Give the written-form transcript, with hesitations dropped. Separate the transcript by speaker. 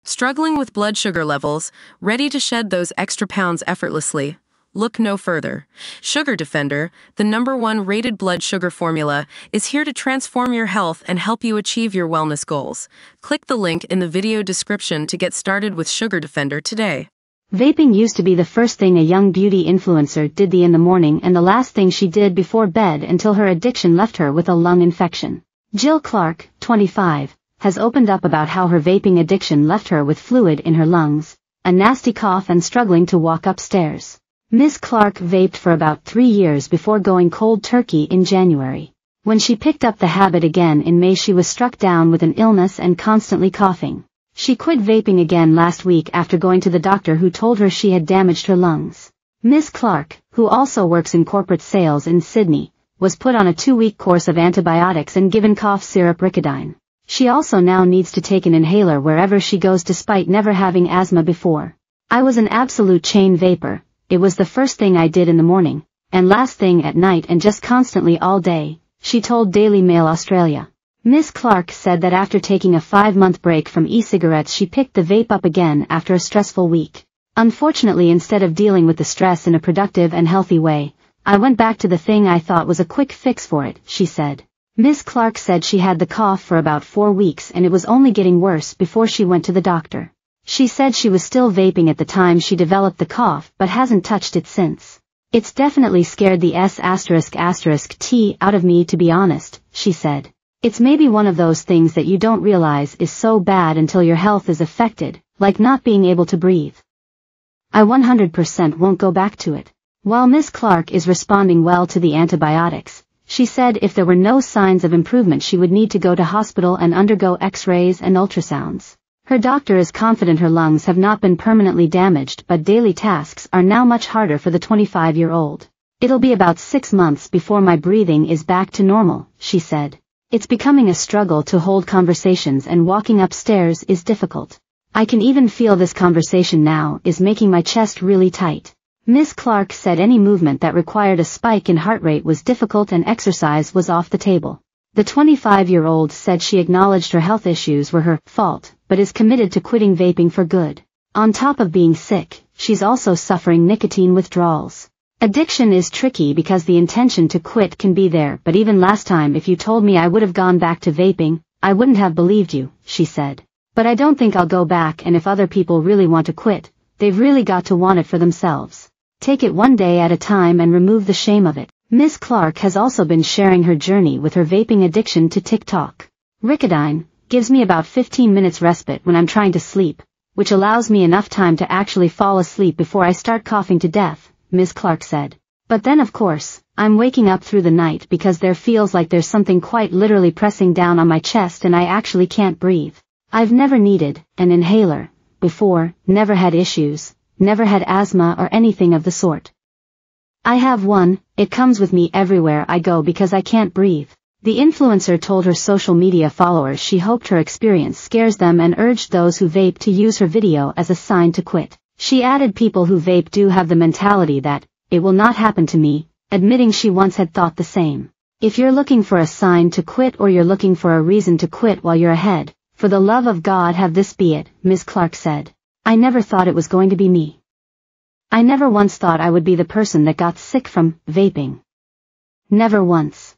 Speaker 1: Struggling with blood sugar levels, ready to shed those extra pounds effortlessly? Look no further. Sugar Defender, the #1 rated blood sugar formula, is here to transform your health and help you achieve your wellness goals. Click the link in the video description to get started with Sugar Defender today.
Speaker 2: Vaping used to be the first thing a young beauty influencer did in the morning and the last thing she did before bed until her addiction left her with a lung infection. Jill Clark, 25, has opened up about how her vaping addiction left her with fluid in her lungs, a nasty cough and struggling to walk upstairs. Ms. Clark vaped for about 3 years before going cold turkey in January. When she picked up the habit again in May, she was struck down with an illness and constantly coughing. She quit vaping again last week after going to the doctor who told her she had damaged her lungs. Ms. Clark, who also works in corporate sales in Sydney, was put on a 2-week course of antibiotics and given cough syrup Ricodine. She also now needs to take an inhaler wherever she goes despite never having asthma before. "I was an absolute chain vapor. It was the first thing I did in the morning, and last thing at night and just constantly all day," she told Daily Mail Australia. Ms. Clark said that after taking a 5-month break from e-cigarettes she picked the vape up again after a stressful week. "Unfortunately, instead of dealing with the stress in a productive and healthy way, I went back to the thing I thought was a quick fix for it," she said. Ms. Clark said she had the cough for about 4 weeks and it was only getting worse before she went to the doctor. She said she was still vaping at the time she developed the cough but hasn't touched it since. "It's definitely scared the S***T out of me, to be honest," she said. "It's maybe one of those things that you don't realize is so bad until your health is affected, like not being able to breathe. I 100% won't go back to it." While Ms. Clark is responding well to the antibiotics, she said if there were no signs of improvement she would need to go to hospital and undergo x-rays and ultrasounds. Her doctor is confident her lungs have not been permanently damaged, but daily tasks are now much harder for the 25-year-old. "It'll be about 6 months before my breathing is back to normal," she said. "It's becoming a struggle to hold conversations and walking upstairs is difficult. I can even feel this conversation now is making my chest really tight." Ms. Clark said any movement that required a spike in heart rate was difficult and exercise was off the table. The 25-year-old said she acknowledged her health issues were her fault, but is committed to quitting vaping for good. On top of being sick, she's also suffering nicotine withdrawals. "Addiction is tricky because the intention to quit can be there, but even last time if you told me I would have gone back to vaping, I wouldn't have believed you," she said. "But I don't think I'll go back, and if other people really want to quit, they've really got to want it for themselves. Take it one day at a time and remove the shame of it." Ms. Clark has also been sharing her journey with her vaping addiction to TikTok. "Ricodine gives me about 15 minutes respite when I'm trying to sleep, which allows me enough time to actually fall asleep before I start coughing to death," Ms. Clark said. "But then of course, I'm waking up through the night because there feels like there's something quite literally pressing down on my chest and I actually can't breathe. I've never needed an inhaler before, never had issues, never had asthma or anything of the sort. I have one, it comes with me everywhere I go because I can't breathe." The influencer told her social media followers she hoped her experience scares them and urged those who vape to use her video as a sign to quit. She added people who vape do have the mentality that, "It will not happen to me," admitting she once had thought the same. "If you're looking for a sign to quit or you're looking for a reason to quit while you're ahead, for the love of God have this be it," Ms. Clark said. "I never thought it was going to be me. I never once thought I would be the person that got sick from vaping. Never once."